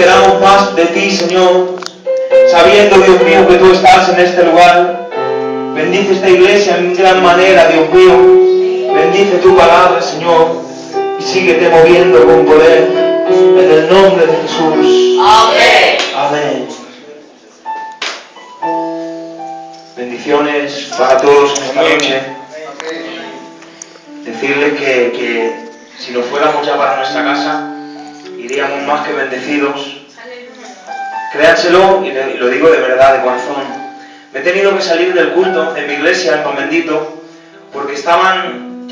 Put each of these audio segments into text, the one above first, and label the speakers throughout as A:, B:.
A: esperamos más de ti, Señor, sabiendo, Dios mío, que tú estás en este lugar. Bendice esta iglesia en gran manera, Dios mío. Bendice tu palabra, Señor, y síguete moviendo con poder, en el nombre de Jesús.
B: Amén.
A: Amén. Bendiciones para todos en esta noche. Decirles que si nos fuéramos ya para nuestra casa, iríamos más que bendecidos. Créanselo, y lo digo de verdad, de corazón. Me he tenido que salir del culto de mi iglesia, en Pan Bendito, porque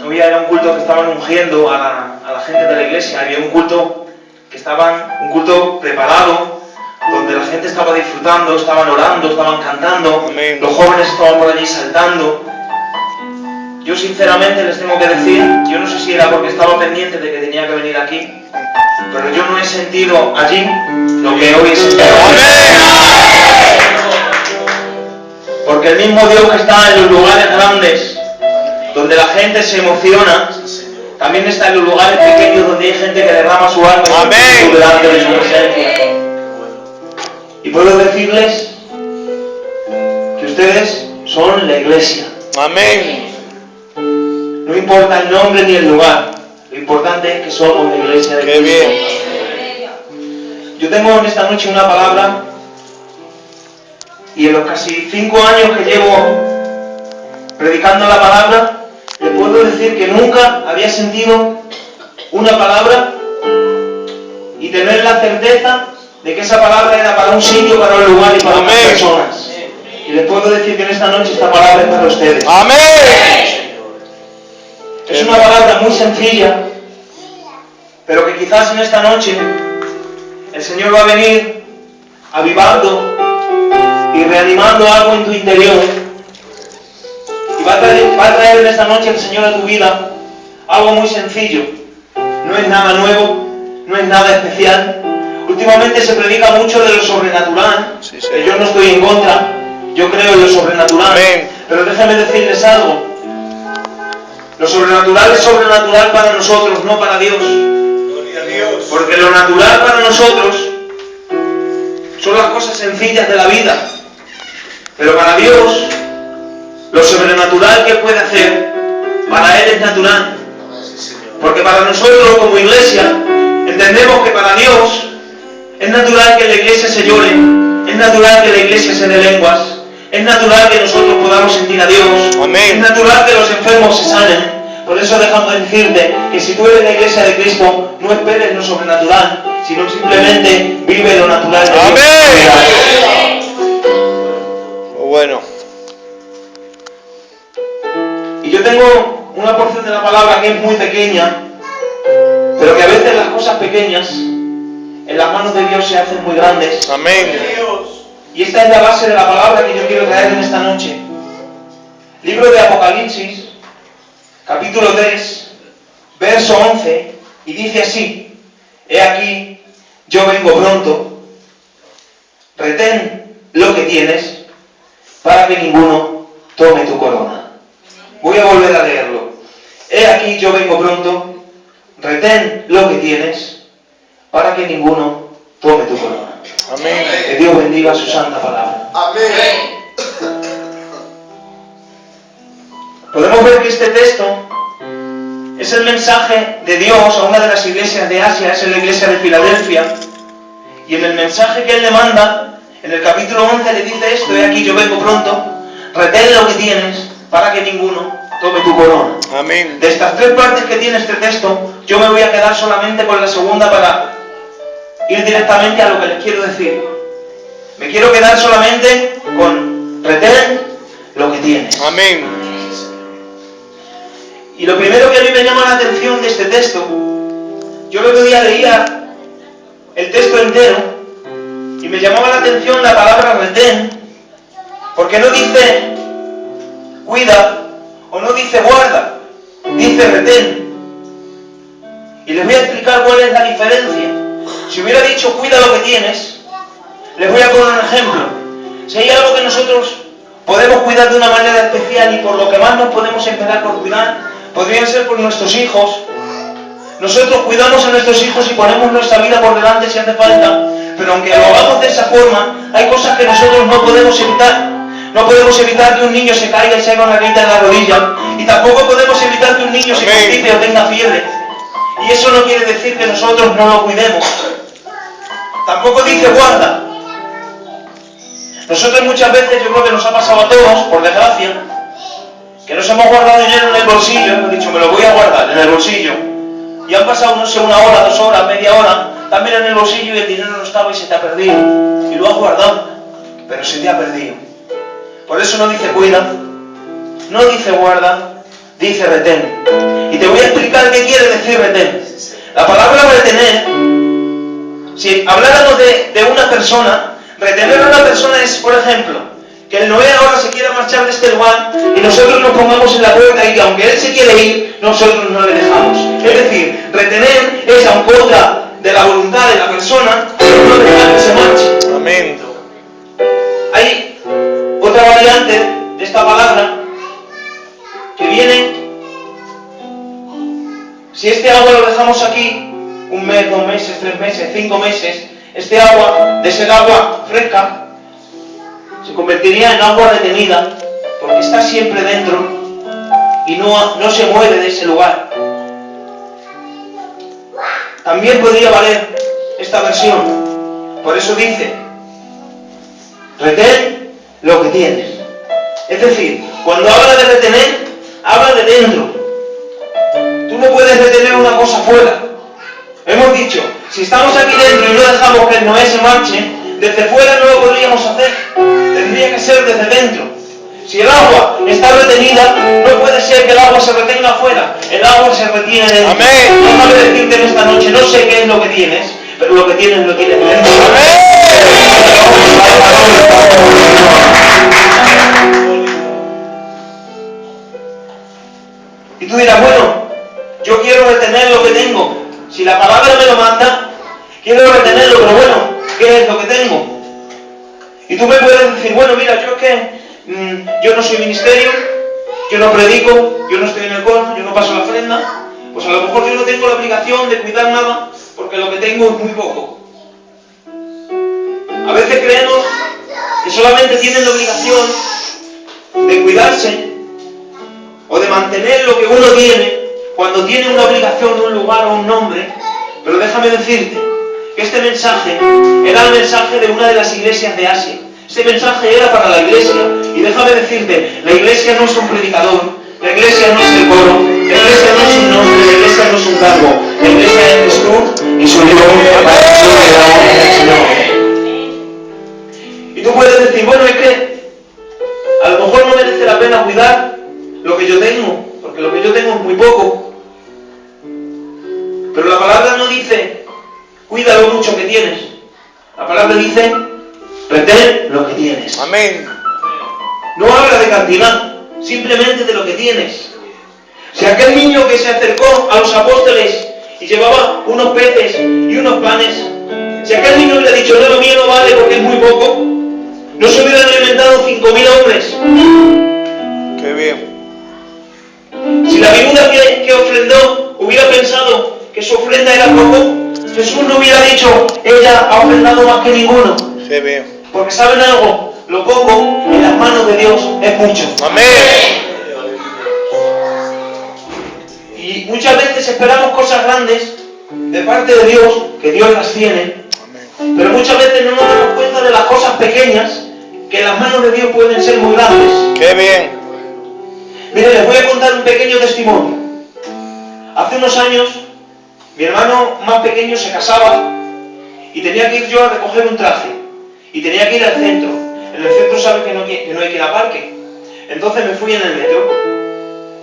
A: hoy era un culto que estaban ungiendo a la gente de la iglesia. Había un culto preparado, donde la gente estaba disfrutando, estaban orando, estaban cantando.
C: Amén.
A: Los jóvenes estaban por allí saltando. Yo sinceramente les tengo que decir, yo no sé si era porque estaba pendiente de que tenía que venir aquí, pero yo no he sentido allí lo que hoy he sentido. Porque el mismo Dios que está en los lugares grandes, donde la gente se emociona, también está en los lugares pequeños, donde hay gente que derrama su alma y delante de su presencia. Y puedo decirles que ustedes son la iglesia.
C: Amén.
A: No importa el nombre ni el lugar, lo importante es que somos la iglesia de Cristo.
C: Qué bien.
A: Yo tengo en esta noche una palabra, y en los casi 5 años que llevo predicando la palabra, les puedo decir que nunca había sentido una palabra y tener la certeza de que esa palabra era para un sitio, para un lugar y para unas personas. Y les puedo decir que en esta noche esta palabra es para ustedes.
C: Amén.
A: Es una palabra muy sencilla, pero que quizás en esta noche el Señor va a venir avivando y reanimando algo en tu interior. Y va a traer en esta noche el Señor a tu vida algo muy sencillo. No es nada nuevo, no es nada especial. Últimamente se predica mucho de lo sobrenatural,
C: Sí.
A: que yo no estoy en contra, yo creo en lo sobrenatural.
C: Amén.
A: Pero déjame decirles algo. Lo sobrenatural es sobrenatural para nosotros, no para Dios.
C: Gloria a Dios.
A: Porque lo natural para nosotros son las cosas sencillas de la vida. Pero para Dios, lo sobrenatural que Él puede hacer, para Él es natural. Porque para nosotros como iglesia, entendemos que para Dios es natural que en la iglesia se llore, es natural que la iglesia se dé lenguas, es natural que nosotros podamos sentir a Dios.
C: Amén.
A: Es natural que los enfermos se sanen. Por eso dejamos decirte que si tú eres la iglesia de Cristo, no esperes lo sobrenatural, sino simplemente vive lo natural de Dios.
C: Amén. Bueno.
A: Y yo tengo una porción de la palabra que es muy pequeña, pero que a veces las cosas pequeñas en las manos de Dios se hacen muy grandes.
C: Amén.
A: Y esta es la base de la palabra que yo quiero traer en esta noche. Libro de Apocalipsis, capítulo 3, verso 11, y dice así: He aquí, yo vengo pronto, retén lo que tienes, para que ninguno tome tu corona. Voy a volver a leerlo. He aquí, yo vengo pronto, retén lo que tienes, para que ninguno tome tu corona.
C: Amén.
A: Que Dios bendiga su santa palabra.
B: Amén.
A: Podemos ver que este texto es el mensaje de Dios a una de las iglesias de Asia, es la iglesia de Filadelfia. Y en el mensaje que Él le manda, en el capítulo 11 le dice esto: He aquí, yo vengo pronto, retén lo que tienes, para que ninguno tome tu corona.
C: Amén.
A: De estas 3 partes que tiene este texto, yo me voy a quedar solamente con la segunda para ir directamente a lo que les quiero decir. Me quiero quedar solamente con retén lo que tienes.
C: Amén.
A: Y lo primero que a mí me llama la atención de este texto, yo el otro día leía el texto entero y me llamaba la atención la palabra retén, porque no dice cuida o no dice guarda, dice retén. Y les voy a explicar cuál es la diferencia. Si hubiera dicho cuida lo que tienes, les voy a poner un ejemplo. Si hay algo que nosotros podemos cuidar de una manera especial y por lo que más nos podemos empezar por cuidar, podrían ser por nuestros hijos. Nosotros cuidamos a nuestros hijos y ponemos nuestra vida por delante si hace falta, Pero aunque lo hagamos de esa forma, hay cosas que nosotros no podemos evitar. No podemos evitar que un niño se caiga y se haga una grita en la rodilla. Y tampoco podemos evitar que un niño se constipe o tenga fiebre. Y eso no quiere decir que nosotros no lo cuidemos. Tampoco dice guarda. Nosotros muchas veces, yo creo que nos ha pasado a todos, por desgracia, que nos hemos guardado dinero en el bolsillo, hemos dicho, me lo voy a guardar en el bolsillo. Y han pasado, no sé, 1 hora, 2 horas, media hora, también en el bolsillo y el dinero no estaba y se te ha perdido. Y lo has guardado, pero se te ha perdido. Por eso no dice cuida, no dice guarda, dice retén. Y te voy a explicar qué quiere decir retén. La palabra retener, si habláramos de una persona, retener a una persona es, por ejemplo, que el Noé ahora se quiera marchar de este lugar y nosotros nos pongamos en la puerta y que aunque él se quiere ir, nosotros no le dejamos. Es decir, retener es en contra de la voluntad de la persona, no dejar que se marche.
C: Amén.
A: Hay otra variante de esta palabra que viene, si este agua lo dejamos aquí 1 mes, 2 meses, 3 meses, 5 meses, este agua, de ser agua fresca, se convertiría en agua retenida, porque está siempre dentro y no se mueve de ese lugar. También podría valer esta versión. Por eso dice, retén lo que tienes. Es decir, cuando habla de retener, habla de dentro. Tú no puedes retener una cosa fuera. Hemos dicho, si estamos aquí dentro y no dejamos que el Noé se marche, desde fuera no lo podríamos hacer. Tendría que ser desde dentro. Si el agua está retenida, no puede ser que el agua se retenga afuera. El agua se retiene dentro.
C: Amén.
A: Déjame decirte en esta noche, no sé qué es lo que tienes, pero lo que tienes lo tienes dentro. Y tú dirás, bueno, yo quiero retener lo que tengo. Si la palabra me lo manda, quiero retenerlo, pero bueno, ¿qué es lo que tengo? Y tú me puedes decir, bueno, mira, yo es que yo no soy ministerio, yo no predico, yo no estoy en el coro, yo no paso la ofrenda, pues a lo mejor yo no tengo la obligación de cuidar nada, porque lo que tengo es muy poco. A veces creemos que solamente tienen la obligación de cuidarse o de mantener lo que uno tiene cuando tiene una obligación, un lugar o un nombre. Pero déjame decirte que este mensaje era el mensaje de una de las iglesias de Asia. Este mensaje era para la iglesia. Y déjame decirte, la iglesia no es un predicador, la iglesia no es el coro, la iglesia no es un nombre, la iglesia no es un cargo. La iglesia es Jesús y su nombre para el Señor. Y tú puedes decir, bueno, es que a lo mejor no merece la pena cuidar lo que yo tengo, porque lo que yo tengo es muy poco. Pero la palabra no dice, cuida lo mucho que tienes. La palabra dice, retén lo que tienes.
C: Amén.
A: No habla de cantidad, simplemente de lo que tienes. Si aquel niño que se acercó a los apóstoles y llevaba unos peces y unos panes, si aquel niño hubiera dicho, no, lo mío no vale porque es muy poco, no se hubieran alimentado 5.000 hombres.
C: Qué bien.
A: Si la viuda que ofrendó hubiera pensado que su ofrenda era poco, Jesús no hubiera dicho, ella ha ofrendado más que ninguno.
C: Qué bien.
A: Porque ¿saben algo? Lo poco en las manos de Dios es mucho.
C: Amén.
A: Y muchas veces esperamos cosas grandes de parte de Dios, que Dios las tiene, pero muchas veces no nos damos cuenta de las cosas pequeñas que en las manos de Dios pueden ser muy grandes.
C: Qué bien.
A: Miren, les voy a contar un pequeño testimonio. Hace unos años, mi hermano más pequeño se casaba y tenía que ir yo a recoger un traje. Y tenía que ir al centro. En el centro sabe que no hay que ir a parque. Entonces me fui en el metro.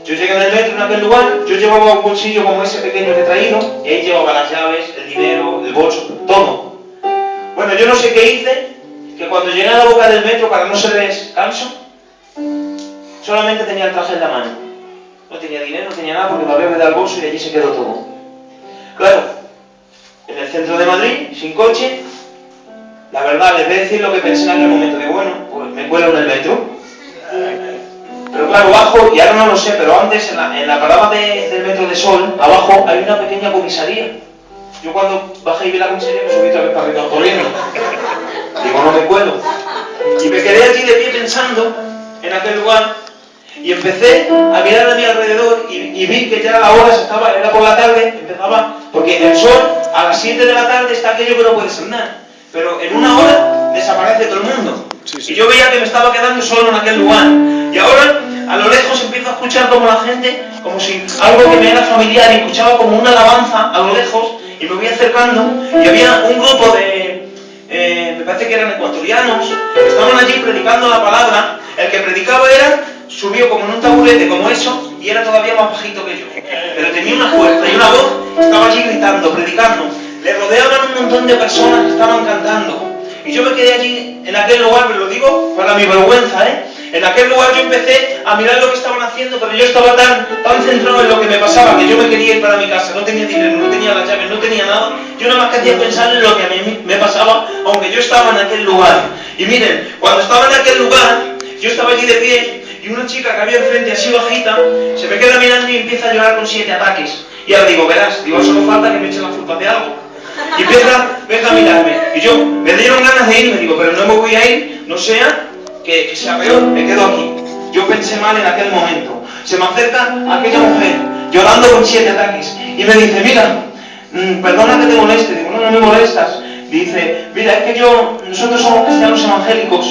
A: Yo llegué en el metro en aquel lugar, yo llevaba un bolsillo como ese pequeño que he traído, y ahí llevaba las llaves, el dinero, el bolso, todo. Bueno, yo no sé qué hice, que cuando llegué a la boca del metro, para no ser descanso, solamente tenía el traje en la mano. No tenía dinero, no tenía nada, porque me había dado el bolso y allí se quedó todo. Claro, en el centro de Madrid, sin coche, la verdad, les voy a decir lo que pensé en aquel momento, de bueno, pues me cuelo en el metro. Pero claro, abajo, y ahora no lo sé, pero antes en la parada del metro de Sol, abajo hay una pequeña comisaría. yo cuando bajé y vi la comisaría me subí otra vez para arriba corriendo. Digo, no me puedo. Y me quedé allí de pie pensando en aquel lugar y empecé a mirar a mi alrededor y vi que ya la hora era por la tarde, empezaba, porque el sol a las 7 de la tarde está aquello que no puedes andar, pero en una hora desaparece todo el mundo.
C: Sí.
A: Y yo veía que me estaba quedando solo en aquel lugar. Y ahora, a lo lejos, empiezo a escuchar como la gente, como si algo que me era familiar, y escuchaba como una alabanza a lo lejos, y me voy acercando, y había un grupo de, me parece que eran ecuatorianos, que estaban allí predicando la palabra. El que predicaba subió como en un taburete como eso, y era todavía más bajito que yo. Pero tenía una fuerza y una voz, estaba allí gritando, predicando. Le rodeaban un montón de personas que estaban cantando. Y yo me quedé allí, en aquel lugar, pero lo digo para mi vergüenza, En aquel lugar yo empecé a mirar lo que estaban haciendo, pero yo estaba tan centrado en lo que me pasaba, que yo me quería ir para mi casa, no tenía dinero, no tenía las llaves, no tenía nada. Yo nada más que hacía pensar en lo que a mí me pasaba, aunque yo estaba en aquel lugar. Y miren, cuando estaba en aquel lugar, yo estaba allí de pie, y una chica que había enfrente así bajita, se me queda mirando y empieza a llorar con 7 ataques. Y ahora digo, verás, solo falta que me echen la culpa de algo. Y empieza a mirarme. Y yo, me dieron ganas de irme, digo, pero no me voy a ir, no sea que sea peor, me quedo aquí. Yo pensé mal en aquel momento. Se me acerca aquella mujer, llorando con 7 ataques, y me dice, mira, perdona que te moleste. Digo, no me molestas. Dice, mira, es que nosotros somos cristianos evangélicos.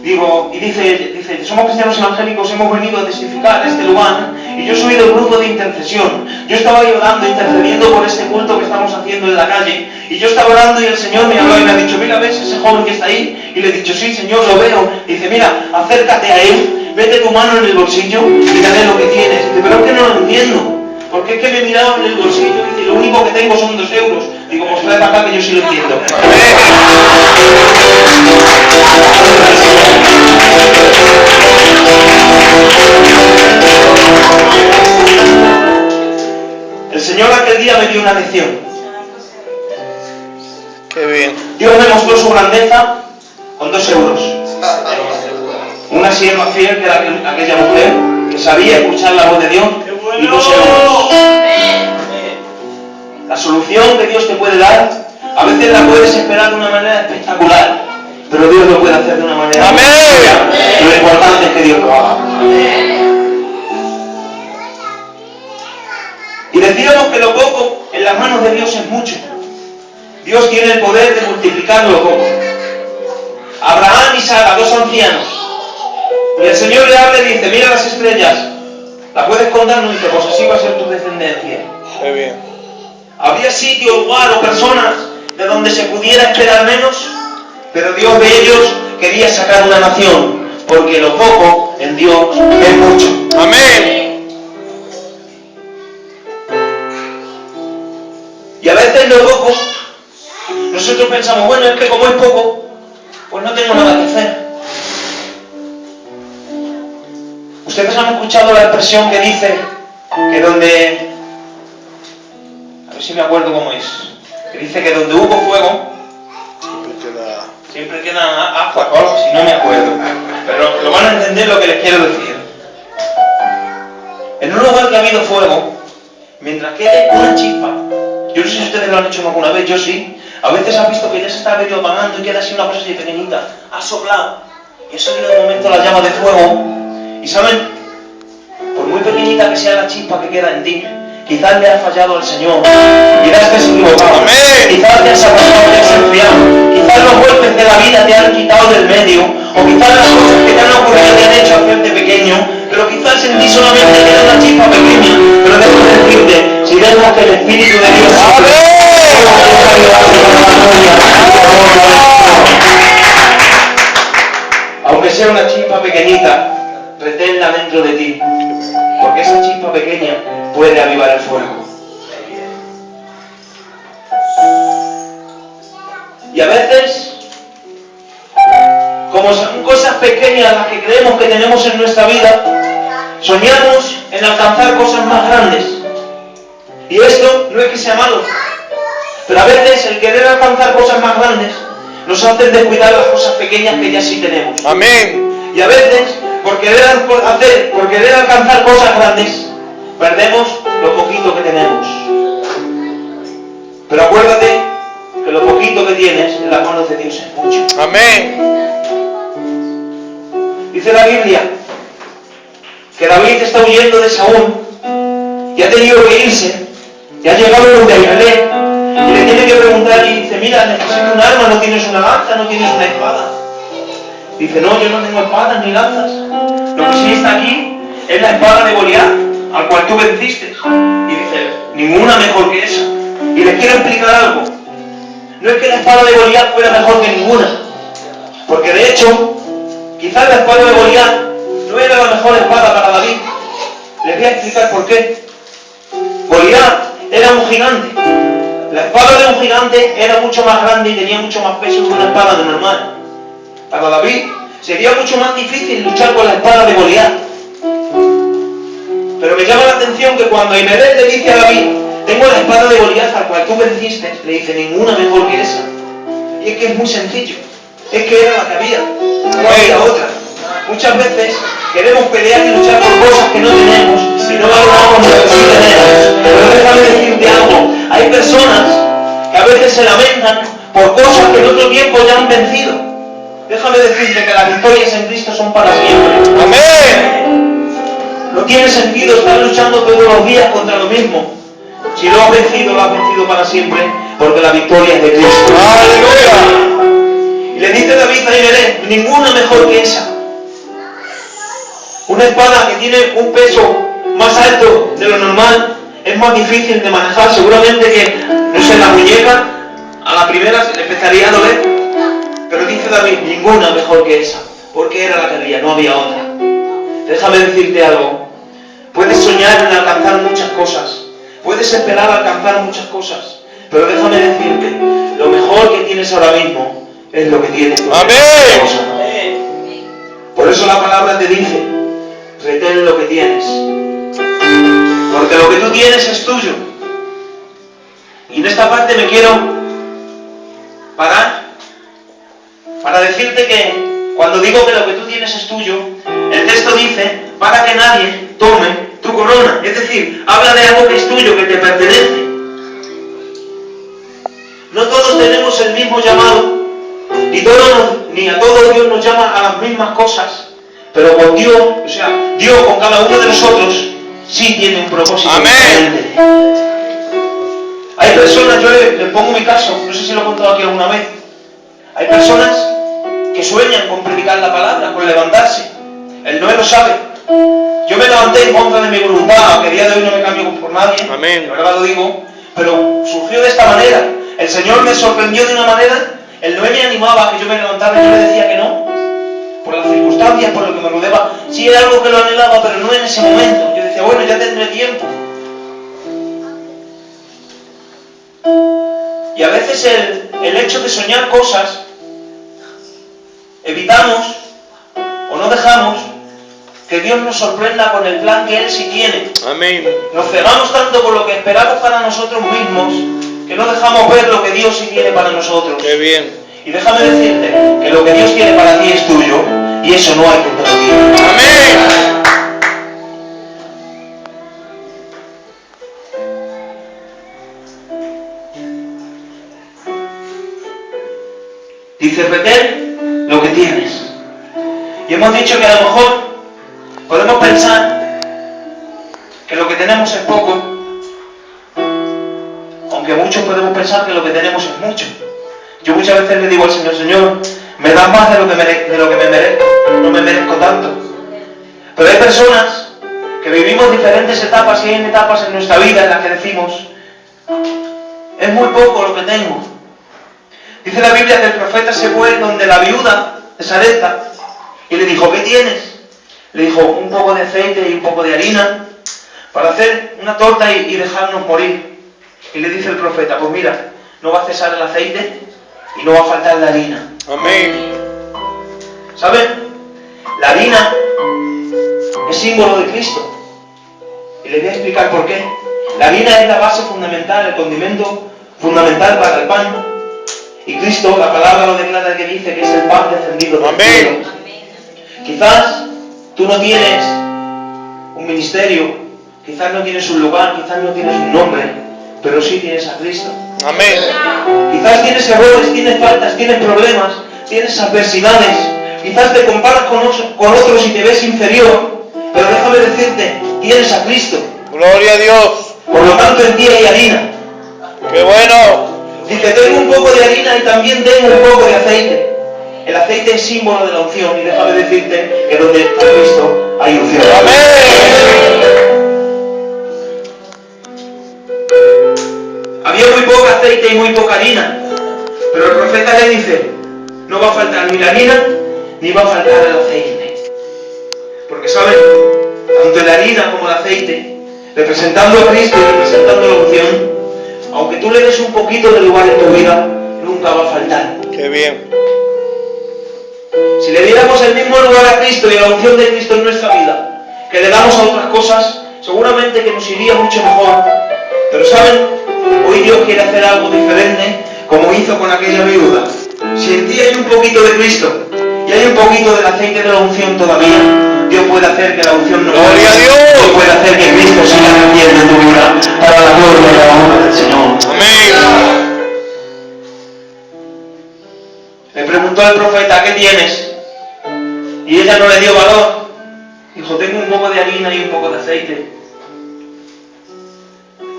A: Digo, y dice, somos cristianos evangélicos, hemos venido a testificar a este lugar, y yo soy del grupo de intercesión. Yo estaba ahí orando, intercediendo por este culto que estamos haciendo en la calle, y yo estaba orando y el Señor me habló y me ha dicho, mira, ¿ves ese joven que está ahí? Y le he dicho, sí, Señor, lo veo. Dice, mira, acércate a él, mete tu mano en el bolsillo y dale lo que tienes. Dice, pero es que no lo entiendo, porque es que me he mirado en el bolsillo y dice, lo único que tengo son 2 euros. Digo, pues trae para acá que yo sí lo entiendo. El Señor aquel día me dio una lección.
C: Qué bien.
A: Dios me mostró su grandeza con 2 euros. Una sierva fiel que era aquella mujer que sabía escuchar la voz de Dios, y 2 euros. La solución que Dios te puede dar, a veces la puedes esperar de una manera espectacular, pero Dios lo puede hacer de una manera sencilla. Lo importante es que Dios lo haga. Y decíamos que lo poco en las manos de Dios es mucho. Dios tiene el poder de multiplicar lo poco. Abraham y Sara, 2 ancianos. Y el Señor le habla y dice, mira las estrellas. ¿La puedes contar? No, dice, pues así va a ser tu descendencia.
C: Qué bien.
A: Había sitio, lugar o personas de donde se pudiera esperar menos, pero Dios de ellos quería sacar una nación, porque lo poco en Dios es mucho.
C: Amén.
A: Y a veces lo poco, nosotros pensamos, bueno, es que como es poco, pues no tengo nada que hacer. Ustedes han escuchado la expresión que dice que donde, a ver si me acuerdo cómo es, que dice que donde hubo fuego, siempre queda agua o algo, si no me acuerdo, pero lo van a entender lo que les quiero decir. En un lugar que ha habido fuego, mientras quede una chispa, yo no sé si ustedes lo han hecho alguna vez, yo sí, a veces has visto que ya se está medio apagando y queda así una cosa así pequeñita, ha soplado y ha salido de momento la llama de fuego, y saben, por muy pequeñita que sea la chispa que queda en ti, quizás le has fallado al Señor, quizás te has equivocado, quizás te has apartado, te has enfriado, quizás los golpes de la vida te han quitado del medio, o quizás las cosas que te han ocurrido te han hecho hacerte pequeño, pero quizás en ti solamente queda una chispa pequeña. Pero déjame decirte, si dejas que el Espíritu de Dios aunque sea una chispa pequeñita, reténla dentro de ti, porque esa chispa pequeña puede avivar el fuego. Y a veces, como son cosas pequeñas las que creemos que tenemos en nuestra vida, soñamos en alcanzar cosas más grandes. Y esto no es que sea malo, pero a veces el querer alcanzar cosas más grandes nos hace descuidar las cosas pequeñas que ya sí tenemos.
C: Amén.
A: Y a veces, por querer alcanzar cosas grandes, perdemos lo poquito que tenemos. Pero acuérdate que lo poquito que tienes en las manos de Dios es mucho.
C: Amén.
A: Dice la Biblia que David está huyendo de Saúl y ha tenido que irse y ha llegado donde Ahimelech y le tiene que preguntar y dice, mira, necesito un arma, no tienes una lanza, no tienes una espada. Dice, no, yo no tengo espadas ni lanzas. Lo que sí está aquí es la espada de Goliat, al cual tú venciste. Y dice, ninguna mejor que esa. Y les quiero explicar algo. No es que la espada de Goliat fuera mejor que ninguna, porque de hecho, quizás la espada de Goliat no era la mejor espada para David. Les voy a explicar por qué. Goliat era un gigante. La espada de un gigante era mucho más grande y tenía mucho más peso que una espada de normal. Para David sería mucho más difícil luchar con la espada de Goliat. Pero me llama la atención que cuando Ahimelech le dice a David, tengo la espada de Goliat al cual tú venciste, le dice, ninguna mejor que esa. Y es que es muy sencillo. Es que era la que había. No había otra. Muchas veces queremos pelear y luchar por cosas que no tenemos y no valoramos lo que sí tenemos. Pero déjame decirte algo. Hay personas que a veces se lamentan por cosas que en otro tiempo ya han vencido. Déjame decirte que las victorias en Cristo son para siempre.
C: Amén.
A: No tiene sentido estar luchando todos los días contra lo mismo. Si lo has vencido para siempre, porque la victoria es de Cristo.
C: Aleluya.
A: Y le dice David a Ahimelech, ninguna mejor que esa. Una espada que tiene un peso más alto de lo normal es más difícil de manejar. Seguramente que, no sé, la muñeca a la primera se le empezaría a doler. Pero dice David, ninguna mejor que esa, porque era la que había, no había otra. Déjame decirte algo. Puedes soñar en alcanzar muchas cosas, puedes esperar alcanzar muchas cosas, pero déjame decirte, lo mejor que tienes ahora mismo es lo que tienes.
C: Amén.
A: Por eso la palabra te dice, retén lo que tienes, porque lo que tú tienes es tuyo. Y en esta parte me quiero parar para decirte que cuando digo que lo que tú tienes es tuyo, el texto dice, para que nadie tome tu corona. Es decir, habla de algo que es tuyo, que te pertenece. No todos tenemos el mismo llamado, ni a todos Dios nos llama a las mismas cosas, pero con Dios, o sea, Dios con cada uno de nosotros sí tiene un propósito.
C: Amén.
A: Diferente. Hay personas, yo les pongo mi caso, no sé si lo he contado aquí alguna vez, hay personas que sueñan con predicar la palabra, con levantarse. El Noé lo sabe. Yo me levanté en contra de mi voluntad, aunque a día de hoy no me cambio por nadie.
C: Amén.
A: La verdad lo digo, pero surgió de esta manera. El Señor me sorprendió de una manera. El Noé me animaba a que yo me levantara y yo le decía que no. Por las circunstancias, por lo que me rodeaba. Sí era algo que lo anhelaba, pero no en ese momento. Yo decía, bueno, ya tendré tiempo. Y a veces el hecho de soñar cosas, evitamos o no dejamos que Dios nos sorprenda con el plan que Él sí tiene.
C: Amén.
A: Nos cegamos tanto por lo que esperamos para nosotros mismos que no dejamos ver lo que Dios sí tiene para nosotros.
C: Qué bien.
A: Y déjame decirte que lo que Dios tiene para ti es tuyo y eso no hay que interrumpir.
C: Amén.
A: Dice, retén lo que tienes. Y hemos dicho que a lo mejor podemos pensar que lo que tenemos es poco, aunque muchos podemos pensar que lo que tenemos es mucho. Yo muchas veces le digo al Señor, Señor, me das más de lo que me merezco, no me merezco tanto. Pero hay personas que vivimos diferentes etapas y hay etapas en nuestra vida en las que decimos, es muy poco lo que tengo. Dice la Biblia que el profeta se fue donde la viuda de Sarepta y le dijo, ¿qué tienes? Le dijo, un poco de aceite y un poco de harina para hacer una torta y dejarnos morir. Y le dice el profeta, pues mira, no va a cesar el aceite y no va a faltar la harina.
C: Amén.
A: ¿Saben? La harina es símbolo de Cristo. Y les voy a explicar por qué. La harina es la base fundamental, el condimento fundamental para el pan. Y Cristo, la palabra lo declara, que dice que es el pan descendido del cielo. Quizás tú no tienes un ministerio, quizás no tienes un lugar, quizás no tienes un nombre, pero sí tienes a Cristo.
D: Amén.
A: Quizás tienes errores, tienes faltas, tienes problemas, tienes adversidades. Quizás te comparas con otros y te ves inferior. Pero déjame decirte, tienes a Cristo.
D: Gloria a Dios.
A: Por lo tanto, en ti hay harina.
D: ¡Qué bueno!
A: Dice, tengo un poco de harina y también tengo un poco de aceite. El aceite es símbolo de la unción. Y déjame decirte que donde está Cristo hay unción.
D: ¡Amén!
A: Había muy poco aceite y muy poca harina. Pero el profeta le dice, no va a faltar ni la harina ni va a faltar el aceite. Porque saben, tanto la harina como el aceite, representando a Cristo y representando la unción, aunque tú le des un poquito de lugar en tu vida, nunca va a faltar.
D: ¡Qué bien!
A: Si le diéramos el mismo lugar a Cristo y a la unción de Cristo en nuestra vida, que le damos a otras cosas, seguramente que nos iría mucho mejor. Pero saben, hoy Dios quiere hacer algo diferente, como hizo con aquella viuda. Si en ti hay un poquito de Cristo y hay un poquito del aceite de la unción todavía, Dios puede hacer que la unción no
D: ¡Gloria a Dios!
A: Dios puede hacer que Cristo siga creciendo en tu vida para la gloria y la honra del Señor.
D: ¡Amén!
A: Le preguntó al profeta, ¿qué tienes? Y ella no le dio valor. Dijo, tengo un poco de harina y un poco de aceite.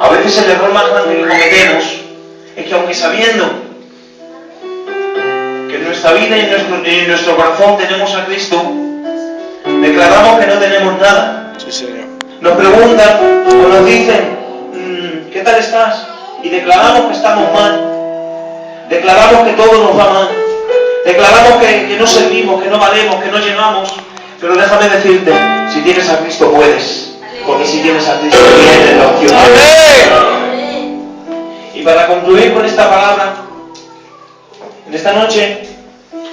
A: A veces el error más grande que cometemos es que aunque sabiendo que en nuestra vida y en nuestro corazón tenemos a Cristo, declaramos que no tenemos nada.
D: Sí, Señor.
A: Nos preguntan o nos dicen, ¿qué tal estás? Y declaramos que estamos mal. Declaramos que todo nos va mal. Declaramos que no servimos, que no valemos, que no llegamos. Pero déjame decirte, si tienes a Cristo puedes. Porque si tienes a Cristo tienes la opción.
D: ¡Amén!
A: Y para concluir con esta palabra, en esta noche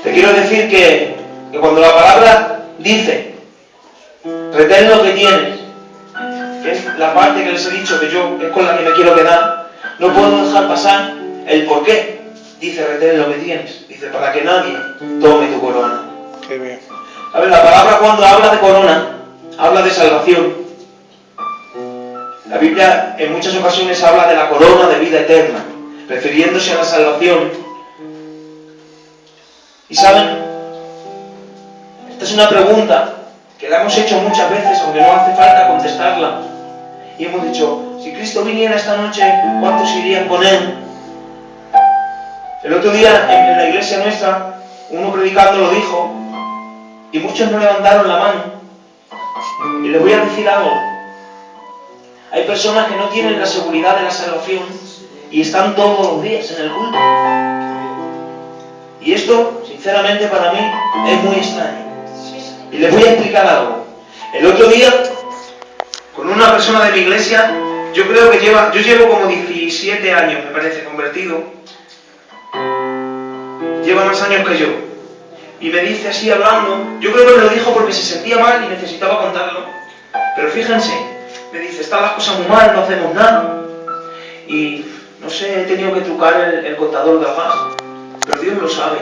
A: te quiero decir que cuando la palabra dice, retén lo que tienes, que es la parte que les he dicho que yo es con la que me quiero quedar, no puedo dejar pasar el por qué. Dice, retén lo que tienes. Dice, para que nadie tome tu corona.
D: ¡Qué bien!
A: ¿Sabes? La palabra cuando habla de corona, habla de salvación. La Biblia en muchas ocasiones habla de la corona de vida eterna, refiriéndose a la salvación. Y saben, esta es una pregunta que la hemos hecho muchas veces, aunque no hace falta contestarla. Y hemos dicho, si Cristo viniera esta noche, ¿cuántos irían con Él? El otro día en la iglesia nuestra, uno predicando lo dijo, y muchos no levantaron la mano. Y les voy a decir algo. Hay personas que no tienen la seguridad de la salvación y están todos los días en el culto. Y esto, sinceramente, para mí es muy extraño. Y les voy a explicar algo. El otro día, con una persona de mi iglesia, yo creo que yo llevo como 17 años, me parece, convertido. Lleva más años que yo. Y me dice así hablando, yo creo que me lo dijo porque se sentía mal y necesitaba contarlo. Pero fíjense, me dice, están las cosas muy mal, no hacemos nada. Y no sé, he tenido que trucar el contador de gas. Pero Dios lo sabe.